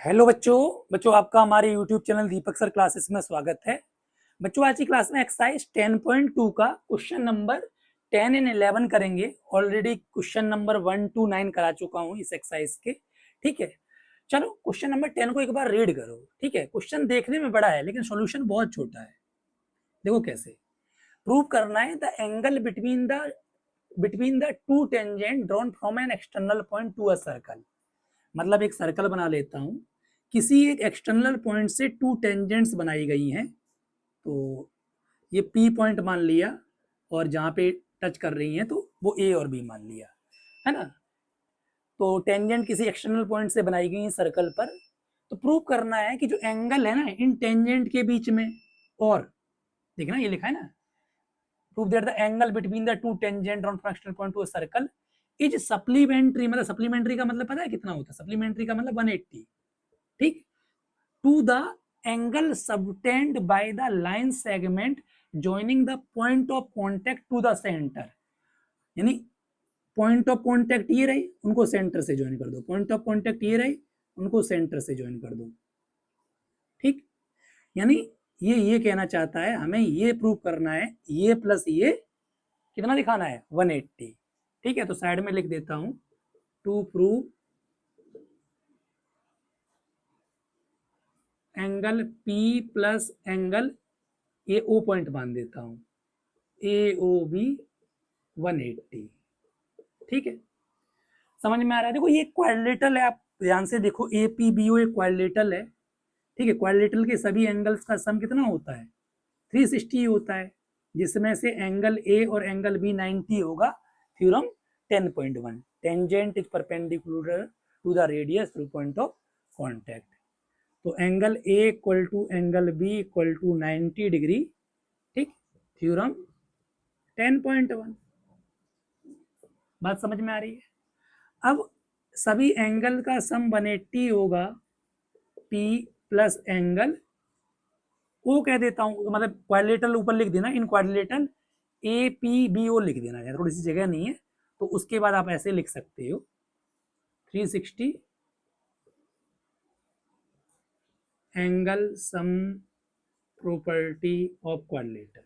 Hello बच्चों आपका हमारे यूट्यूब चैनल दीपक सर क्लासेस में स्वागत है। बच्चों आज की क्लास में एक्सरसाइज 10.2 का क्वेश्चन नंबर 10 एंड 11 करेंगे। ऑलरेडी क्वेश्चन नंबर 1 to 9 करा चुका हूं इस एक्सरसाइज के। ठीक है, चलो क्वेश्चन नंबर 10 को एक बार रीड करो। ठीक है, क्वेश्चन देखने में बड़ा है लेकिन सॉल्यूशन बहुत छोटा है। देखो कैसे प्रूव करना है। The angle between the two tangent drawn from an external point to a circle. मतलब एक सर्कल बना लेता हूं, किसी एक एक्सटर्नल पॉइंट से टू टेंजेंट्स बनाई गई हैं। तो ये पी पॉइंट मान लिया और जहां पे टच कर रही हैं तो वो ए और बी मान लिया, है ना। तो टेंजेंट किसी एक्सटर्नल पॉइंट से बनाई गई है सर्कल पर। तो प्रूव करना है कि जो एंगल है ना इन टेंजेंट के बीच में, और देखना ये लिखा है ना, prove that the angle between the two tangent on fractional point to a circle is supplementary. मतलब सप्लीमेंट्री का मतलब पता है कितना होता है? सप्लीमेंट्री का मतलब 180। ठीक, to the angle subtended by the line segment joining the point of contact to the center। यानी पॉइंट ऑफ कॉन्टेक्ट ये रही, उनको सेंटर से ज्वाइन कर दो। पॉइंट ऑफ कॉन्टेक्ट ये रही, उनको सेंटर से ज्वाइन कर दो। ठीक, यानी ये कहना चाहता है हमें ये प्रूव करना है, ये प्लस ये कितना दिखाना है? 180। ठीक है, तो साइड में लिख देता हूं to prove angle P plus angle A O point मान देता हूं ए ओ बी 180। ठीक है, समझ में आ रहा है? देखो ये क्वाड्रिलेटरल है, आप ध्यान से देखो ए पी बी ओ एक क्वाड्रिलेटरल है। ठीक है, क्वाड्रिलेटरल के सभी एंगल्स का सम कितना होता है? 360 होता है, जिसमें से एंगल ए और एंगल बी 90 होगा। Theorem 10.1 tangent is perpendicular to the radius through point of contact. तो angle A equal to angle B equal to 90 degree. ठीक, थ्योरम 10.1। बात समझ में आ रही है? अब सभी एंगल का सम 180 होगा P प्लस एंगल ओ कह देता हूं, मतलब क्वाड्रिलेटरल ऊपर लिख देना, in quadrilateral A P B O लिख देना, थोड़ी सी जगह नहीं है तो उसके बाद आप ऐसे लिख सकते हो 360 angle sum property of quadrilateral.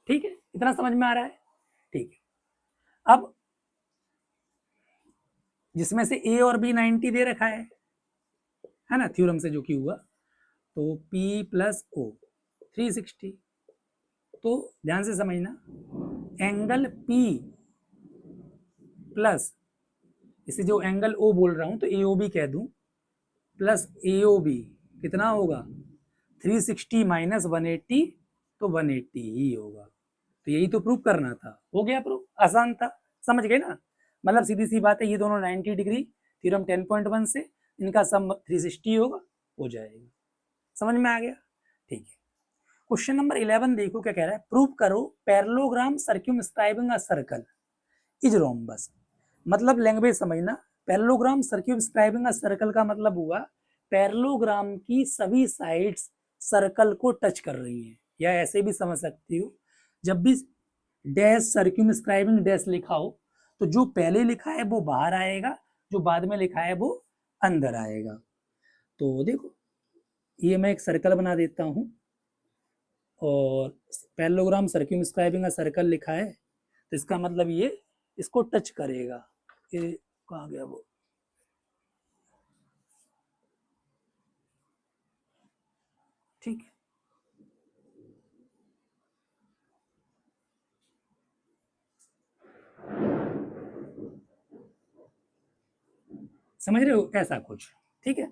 ठीक है, इतना समझ में आ रहा है? ठीक है, अब जिसमें से ए और बी 90 दे रखा है ना, थ्योरम से जो कि हुआ, तो P प्लस ओ 360। तो ध्यान से समझना, एंगल P प्लस इसे जो एंगल O बोल रहा हूं तो AOB कह दूं, प्लस AOB कितना होगा? 360 माइनस 180, तो 180 ही होगा। तो यही तो प्रूव करना था, हो गया प्रूव, आसान था, समझ गए ना। मतलब सीधी सी बात है, ये दोनों 90 डिग्री, थ्योरम 10.1 से इनका सम 360 होगा, हो जाएगा। समझ में आ गया? ठीक है, क्वेश्चन नंबर 11 देखो क्या कह रहा है। प्रूव करो parallelogram circumscribing a circle is rhombus. मतलब लैंग्वेज समझना, पैरेललोग्राम सर्क्यूमस्क्राइबिंग अ सर्कल का मतलब हुआ पैरेललोग्राम की सभी साइड्स सर्कल को टच कर रही हैं। या ऐसे भी समझ सकती हो, जब भी डैश सर्क्यूमस्क्राइबिंग डैश लिखा हो तो जो पहले लिखा है वो बाहर आएगा, जो बाद में लिखा है वो अंदर आएगा। तो देखो ये मैं एक सर्कल बना देता हूं और पैरेललोग्राम सर्क्यूमस्क्राइबिंग अ सर्कल लिखा है, तो इसका मतलब ये इसको टच करेगा। ये कहाँ गया वो? ठीक है, समझ रहे हो? ऐसा कुछ। ठीक है,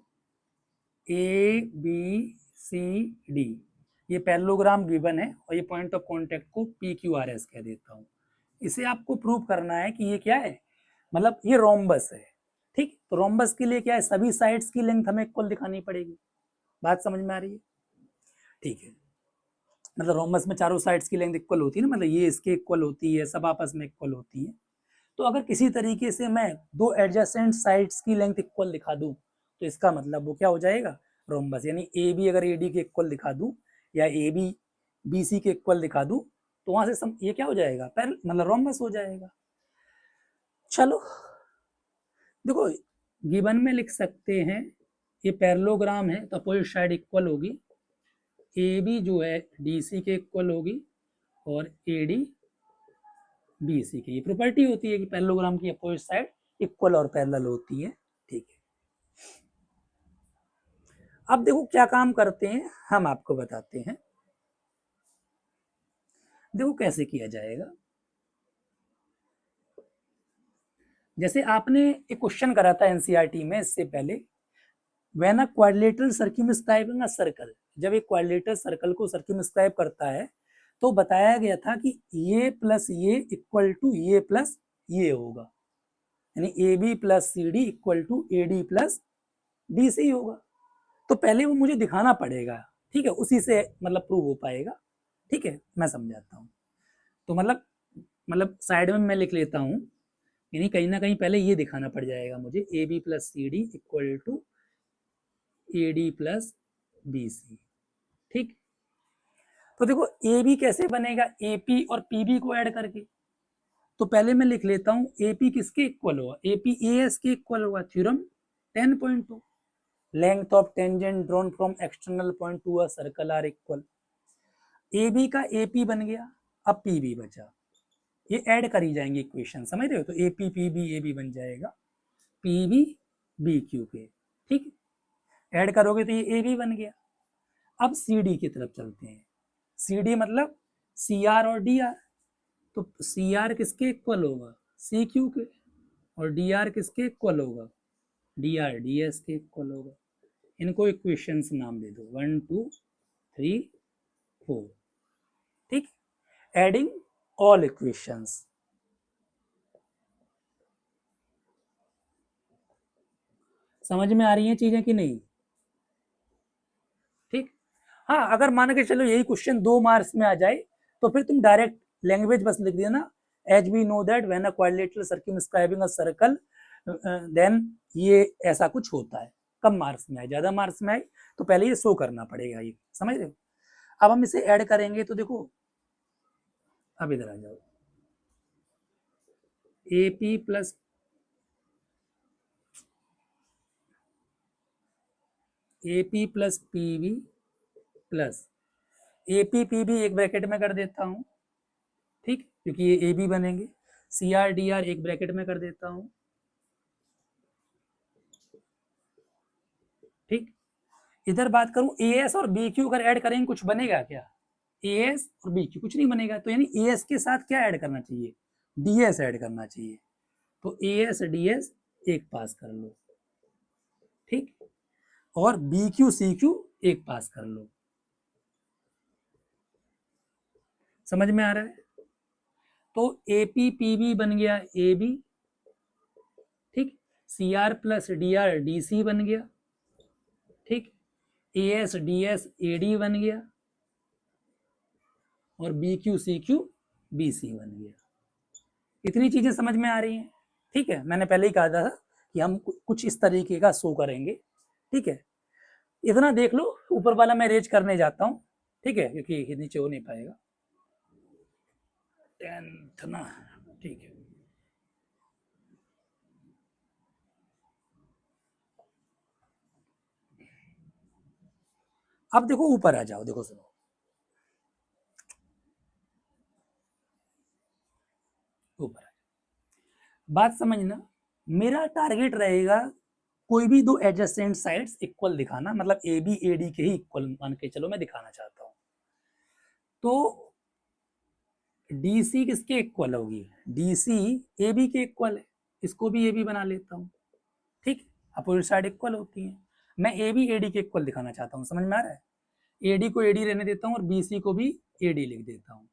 ए बी सी डी ये पैरेललोग्राम गिवन है और ये पॉइंट ऑफ कांटेक्ट को पी क्यू आर एस कह देता हूं। इसे आपको प्रूव करना है कि ये क्या है, मतलब ये रोम्बस है। ठीक, तो रोम्बस के लिए क्या है, सभी साइड्स की लेंथ हमें इक्वल दिखानी पड़ेगी। बात समझ में आ रही है? ठीक है, मतलब रोम्बस में चारों साइड्स की लेंथ इक्वल होती है ना, मतलब ये इसके इक्वल होती है, सब आपस में इक्वल होती है। तो अगर किसी तरीके से मैं दो एडजेसेंट साइड्स की लेंथ इक्वल दिखा दूं तो इसका मतलब वो क्या हो जाएगा? रोम्बस। यानी ए बी अगर ए डी के इक्वल दिखा दूं या ए बी बी सी के इक्वल दिखा दूं तो वहां से ये क्या हो जाएगा, मतलब रोम्बस हो जाएगा। चलो देखो, गिवन में लिख सकते हैं, ये पैरेललोग्राम है तो अपोजिट साइड इक्वल होगी, ए बी जो है डी सी के इक्वल होगी और ए डी बी सी की। ये प्रॉपर्टी होती है कि पैरेललोग्राम की अपोजिट साइड इक्वल और पैरेलल होती है। ठीक है, अब देखो क्या काम करते हैं, हम आपको बताते हैं। देखो कैसे किया जाएगा। जैसे आपने एक क्वेश्चन करा था एनसीईआरटी में इससे पहले, when a quadrilateral circumscribing a circle, जब एक क्वाड्रिलेटरल सर्कल को सर्कमस्क्राइब करता है तो बताया गया था कि ये प्लस ये इक्वल टू ये प्लस ये होगा, यानी A B plus C D equal to A D plus D C होगा। तो पहले वो मुझे दिखाना पड़ेगा, ठीक है, उसी से मतलब प्रूव हो पाएगा। ठीक है, मैं समझाता हूँ। तो मतलब साइड में मैं लिख लेता हूँ, यानी कहीं ना कहीं पहले ये दिखाना पड़ जाएगा मुझे, A B plus C D equal to A D plus B C. ठीक, तो देखो ए बी कैसे बनेगा, ए पी और पी बी को ऐड करके। तो पहले मैं लिख लेता हूँ ए पी किसके इक्वल होगा, ए पी ए एस के इक्वल होगा, theorem 10.2, length of tangent drawn from external point to a circle are equal. A B का ए पी बन गया, अब पी बी बचा, ये ऐड करी जाएंगे इक्वेशन, समझ रहे हो। तो A P P B A B बन जाएगा पी बी बी क्यू पे। ठीक, ऐड करोगे तो ये ए बी बन गया। अब सी डी की तरफ चलते हैं। सी डी मतलब सी आर और डी आर। तो सी आर किसके इक्वल होगा, सी क्यू के, और डी आर किसके इक्वल होगा, डी आर डी एस के इक्वल होगा। इनको इक्वेशंस नाम दे दो 1 2 3 4। ठीक, एडिंग ऑल इक्वेशंस। समझ में आ रही हैं चीजें कि नहीं। ठीक, हाँ, अगर मान के चलो यही क्वेश्चन 2 मार्क्स में आ जाए तो फिर तुम डायरेक्ट लैंग्वेज बस लिख दिया ना, as we know that when a quadrilateral circumscribing a circle then ये ऐसा कुछ होता है। कम मार्क्स में आए, ज्यादा मार्क्स में आए तो पहले ये शो करना पड़ेगा, ये समझ रहे हो। अब हम इसे ऐड करेंगे तो देखो, अब इधर आ जाओ, A P plus A P plus P B plus A P P B एक ब्रैकेट में कर देता हूँ, ठीक, क्योंकि ये ए बी बनेंगे। सी आर डी आर एक ब्रैकेट में कर देता हूँ। ठीक, इधर बात करूं ए एस और बी क्यू अगर ऐड करेंगे कुछ बनेगा क्या, ए एस और बी क्यू कुछ नहीं बनेगा। तो यानी ए एस के साथ क्या ऐड करना चाहिए, डी एस ऐड करना चाहिए। तो ए एस डी एस एक पास कर लो, ठीक, और बी क्यू सी क्यू एक पास कर लो। समझ में आ रहा है। तो ए पी पी बी बन गया ए बी, ठीक, C R plus D R D C बन गया, ठीक, A S D S A D बन गया, और B Q C Q B C बन गया। इतनी चीजें समझ में आ रही हैं। ठीक है, मैंने पहले ही कहा था कि हम कुछ इस तरीके का शो करेंगे। ठीक है, इतना देख लो, ऊपर वाला मैं रेज करने जाता हूँ, ठीक है, क्योंकि नीचे हो नहीं पाएगा 10th ना। ठीक है, अब देखो ऊपर आ जाओ, देखो सुनो, ऊपर बात समझना। मेरा टारगेट रहेगा कोई भी दो एडजेसेंट साइड्स इक्वल दिखाना, मतलब ए बी ए डी के ही इक्वल मान के चलो मैं दिखाना चाहता हूँ। तो डी सी किसके इक्वल होगी, डी सी ए बी के इक्वल है, इसको भी ए बी बना लेता हूँ। ठीक, अपोजिट साइड इक्वल होती है। मैं ए बी ए डी के इक्वल दिखाना चाहता हूँ, समझ में आ रहा है। ए डी को ए डी रहने देता हूँ और बी सी को भी ए डी लिख देता हूँ,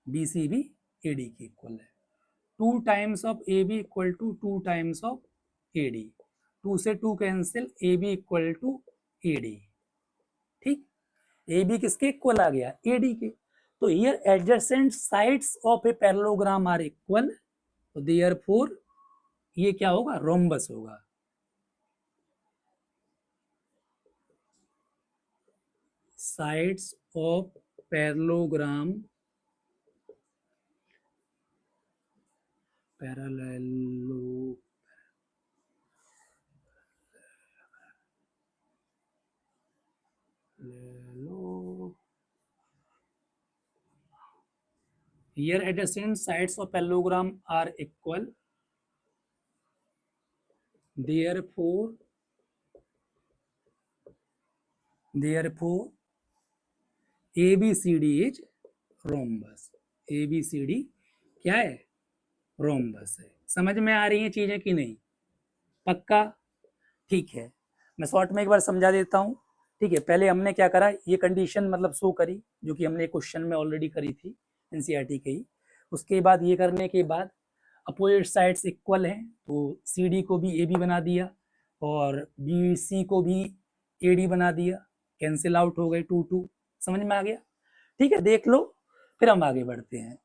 बी सी भी ए डी के इक्वल है। 2 times of A B equal to 2 times of A D, 2 से 2 cancel, A B equal to A D. ठीक, ए बी किसके इक्वल आ गया, ए डी के। तो here adjacent sides of a parallelogram are equal, तो therefore ये क्या होगा, रोम्बस होगा। Sides of parallelogram parallelo here adjacent sides of parallelogram are equal, therefore ABCD is rhombus. ABCD क्या है? रोम्बस है। समझ में आ रही है चीजें कि नहीं? पक्का? ठीक है, मैं शॉर्ट में एक बार समझा देता हूँ। ठीक है, पहले हमने क्या करा, ये कंडीशन मतलब शो करी जो कि हमने क्वेश्चन में ऑलरेडी करी थी एनसीईआरटी के ही। उसके बाद ये करने के बाद अपोजिट साइड्स इक्वल हैं तो CD को भी AB बना दिया और BC को भी AD बना दिया, कैंसिल आउट हो गए 2 2। समझ में आ गया? ठीक है, देख लो फिर हम आगे बढ़ते हैं।